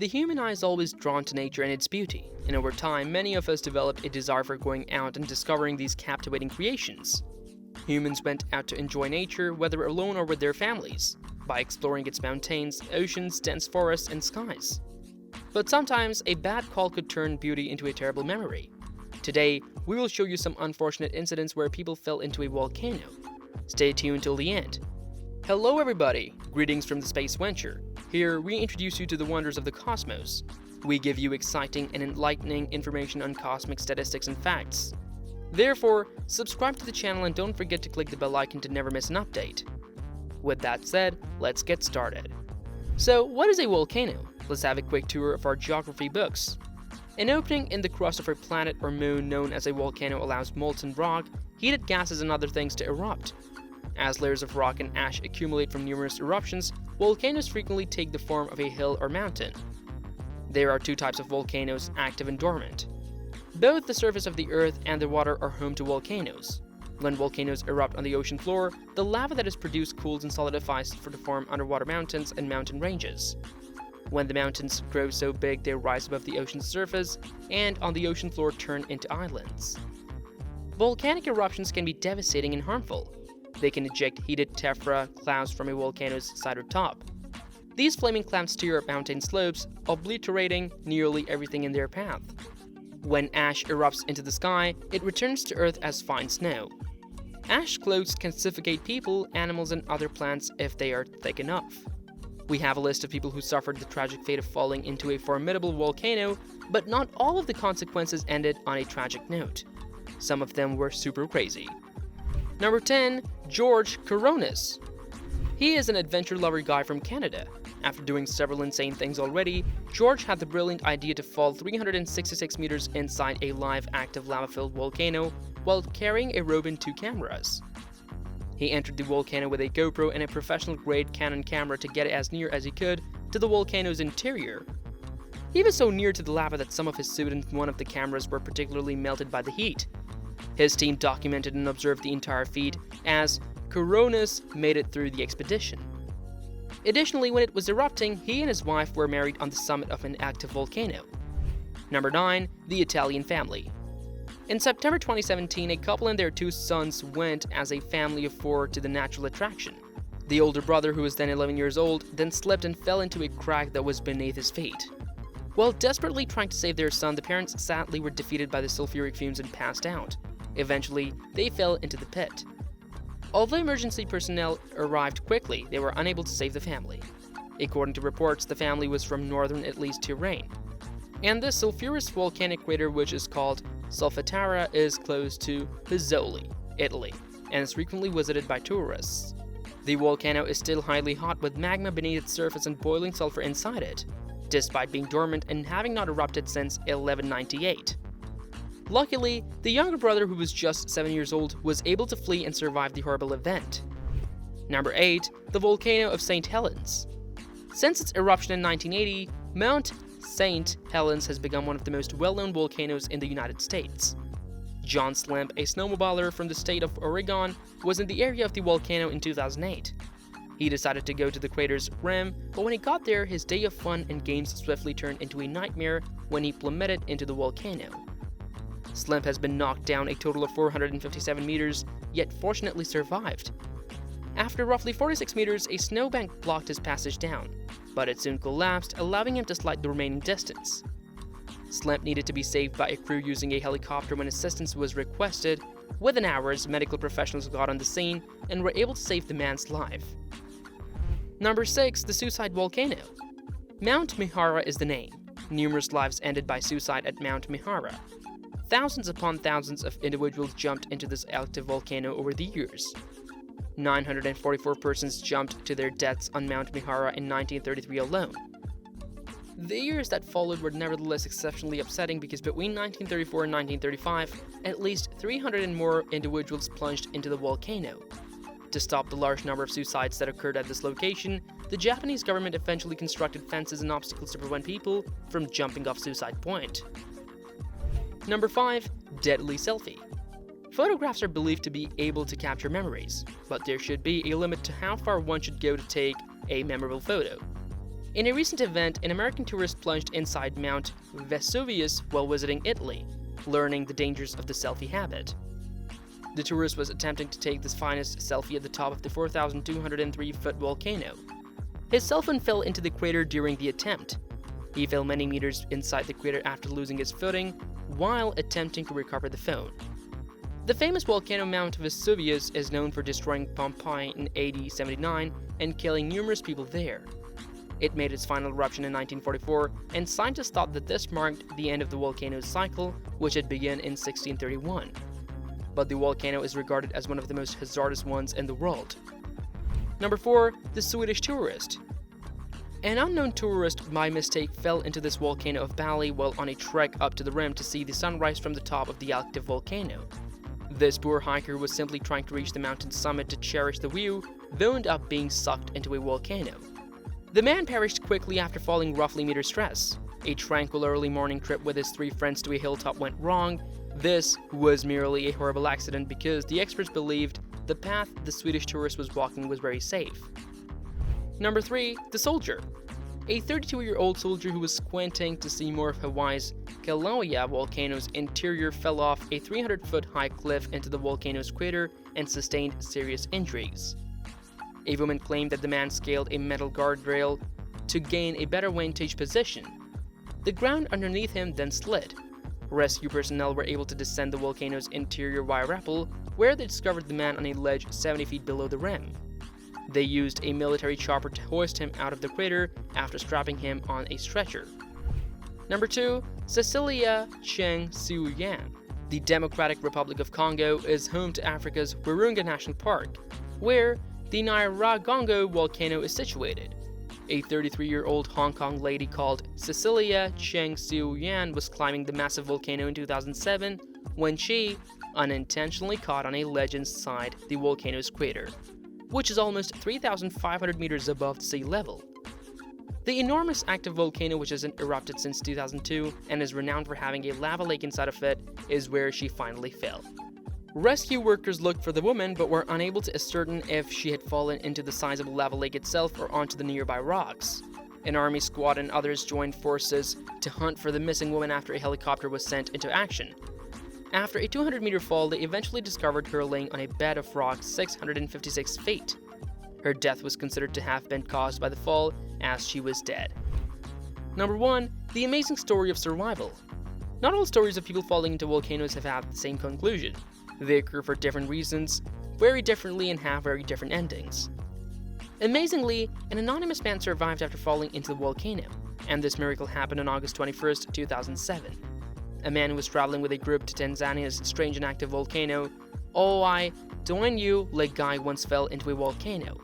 The human eye is always drawn to nature and its beauty, and over time, many of us developed a desire for going out and discovering these captivating creations. Humans went out to enjoy nature, whether alone or with their families, by exploring its mountains, oceans, dense forests, and skies. But sometimes, a bad call could turn beauty into a terrible memory. Today, we will show you some unfortunate incidents where people fell into a volcano. Stay tuned till the end. Hello everybody, greetings from the Space Venture. Here, we introduce you to the wonders of the cosmos. We give you exciting and enlightening information on cosmic statistics and facts. Therefore, subscribe to the channel and don't forget to click the bell icon to never miss an update. With that said, let's get started. So, what is a volcano? Let's have a quick tour of our geography books. An opening in the crust of a planet or moon known as a volcano allows molten rock, heated gases and other things to erupt. As layers of rock and ash accumulate from numerous eruptions, volcanoes frequently take the form of a hill or mountain. There are two types of volcanoes, active and dormant. Both the surface of the earth and the water are home to volcanoes. When volcanoes erupt on the ocean floor, the lava that is produced cools and solidifies to form underwater mountains and mountain ranges. When the mountains grow so big they rise above the ocean's surface, and on the ocean floor turn into islands. Volcanic eruptions can be devastating and harmful. They can eject heated tephra clouds from a volcano's side or top. These flaming clouds tear up mountain slopes, obliterating nearly everything in their path. When ash erupts into the sky, it returns to Earth as fine snow. Ash clouds can suffocate people, animals, and other plants if they are thick enough. We have a list of people who suffered the tragic fate of falling into a formidable volcano, but not all of the consequences ended on a tragic note. Some of them were super crazy. Number 10. George Couronus. He is an adventure-lover guy from Canada. After doing several insane things already, George had the brilliant idea to fall 366 meters inside a live, active lava-filled volcano while carrying a rope and two cameras. He entered the volcano with a GoPro and a professional-grade Canon camera to get as near as he could to the volcano's interior. He was so near to the lava that some of his suit and one of the cameras were particularly melted by the heat. His team documented and observed the entire feat as Couronus made it through the expedition. Additionally, when it was erupting, he and his wife were married on the summit of an active volcano. Number 9. The Italian family. In September 2017, a couple and their two sons went as a family of four to the natural attraction. The older brother, who was then 11 years old, then slipped and fell into a crack that was beneath his feet. While desperately trying to save their son, the parents sadly were defeated by the sulfuric fumes and passed out. Eventually, they fell into the pit. Although emergency personnel arrived quickly, they were unable to save the family. According to reports, the family was from northern Italy's terrain. And this sulfurous volcanic crater, which is called Solfatara, is close to Pozzuoli, Italy, and is frequently visited by tourists. The volcano is still highly hot with magma beneath its surface and boiling sulfur inside it, despite being dormant and having not erupted since 1198. Luckily, the younger brother, who was just 7 years old, was able to flee and survive the horrible event. Number 8. The Volcano of St. Helens. Since its eruption in 1980, Mount St. Helens has become one of the most well-known volcanoes in the United States. John Slimp, a snowmobiler from the state of Oregon, was in the area of the volcano in 2008. He decided to go to the crater's rim, but when he got there, his day of fun and games swiftly turned into a nightmare when he plummeted into the volcano. Slimp has been knocked down a total of 457 meters, yet fortunately survived. After roughly 46 meters, a snowbank blocked his passage down, but it soon collapsed, allowing him to slide the remaining distance. Slimp needed to be saved by a crew using a helicopter when assistance was requested. Within hours, medical professionals got on the scene and were able to save the man's life. Number 6. The Suicide Volcano. Mount Mihara is the name. Numerous lives ended by suicide at Mount Mihara. Thousands upon thousands of individuals jumped into this active volcano over the years. 944 persons jumped to their deaths on Mount Mihara in 1933 alone. The years that followed were nevertheless exceptionally upsetting because between 1934 and 1935, at least 300 and more individuals plunged into the volcano. To stop the large number of suicides that occurred at this location, the Japanese government eventually constructed fences and obstacles to prevent people from jumping off Suicide Point. Number 5. Deadly Selfie. Photographs are believed to be able to capture memories, but there should be a limit to how far one should go to take a memorable photo. In a recent event, an American tourist plunged inside Mount Vesuvius while visiting Italy, learning the dangers of the selfie habit. The tourist was attempting to take this finest selfie at the top of the 4,203-foot volcano. His cell phone fell into the crater during the attempt. He fell many meters inside the crater after losing his footing while attempting to recover the phone. The famous volcano Mount Vesuvius is known for destroying Pompeii in AD 79 and killing numerous people there. It made its final eruption in 1944, and scientists thought that this marked the end of the volcano's cycle, which had begun in 1631. But the volcano is regarded as one of the most hazardous ones in the world. Number 4. The Swedish tourist. An unknown tourist by mistake fell into this volcano of Bali while on a trek up to the rim to see the sunrise from the top of the active volcano. This poor hiker was simply trying to reach the mountain summit to cherish the view, though ended up being sucked into a volcano. The man perished quickly after falling roughly meter stress. A tranquil early morning trip with his 3 friends to a hilltop went wrong. This was merely a horrible accident because the experts believed the path the Swedish tourist was walking was very safe. Number 3. The soldier. A 32-year-old soldier who was squinting to see more of Hawaii's Kilauea volcano's interior fell off a 300-foot high cliff into the volcano's crater and sustained serious injuries. A woman claimed that the man scaled a metal guardrail to gain a better vantage position. The ground underneath him then slid. Rescue personnel were able to descend the volcano's interior via rappel, where they discovered the man on a ledge 70 feet below the rim. They used a military chopper to hoist him out of the crater after strapping him on a stretcher. Number 2. Cecilia Cheng Siu-Yan. The Democratic Republic of Congo is home to Africa's Virunga National Park, where the Nyiragongo volcano is situated. A 33-year-old Hong Kong lady called Cecilia Cheng Siu-Yan was climbing the massive volcano in 2007 when she unintentionally caught on a ledge inside the volcano's crater, which is almost 3,500 meters above sea level. The enormous active volcano, which hasn't erupted since 2002 and is renowned for having a lava lake inside of it, is where she finally fell. Rescue workers looked for the woman but were unable to ascertain if she had fallen into the sizable lava lake itself or onto the nearby rocks. An army squad and others joined forces to hunt for the missing woman after a helicopter was sent into action. After a 200-meter fall, they eventually discovered her laying on a bed of rocks 656 feet. Her death was considered to have been caused by the fall, as she was dead. Number 1. The amazing story of survival. Not all stories of people falling into volcanoes have had the same conclusion. They occur for different reasons, very differently, and have very different endings. Amazingly, an anonymous man survived after falling into the volcano, and this miracle happened on August 21st, 2007. A man who was traveling with a group to Tanzania's strange and active volcano, Oi Doinyu Legai, once fell into a volcano.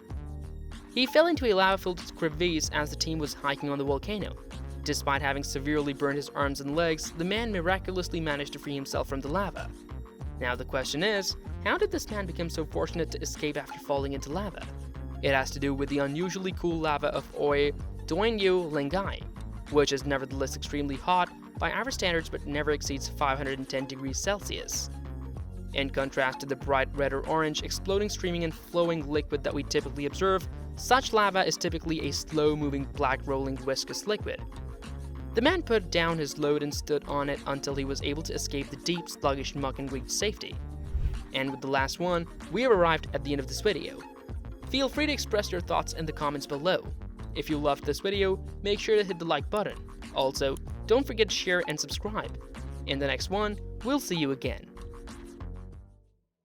He fell into a lava-filled crevice as the team was hiking on the volcano. Despite having severely burned his arms and legs, the man miraculously managed to free himself from the lava. Now the question is, how did this man become so fortunate to escape after falling into lava? It has to do with the unusually cool lava of Oi Doinyu Legai, which is nevertheless extremely hot by average standards but never exceeds 510 degrees Celsius. In contrast to the bright red or orange, exploding, streaming, and flowing liquid that we typically observe, such lava is typically a slow-moving, black, rolling, viscous liquid. The man put down his load and stood on it until he was able to escape the deep, sluggish muck and reach safety. And with the last one, we have arrived at the end of this video. Feel free to express your thoughts in the comments below. If you loved this video, make sure to hit the like button. Also, don't forget to share and subscribe. In the next one, we'll see you again.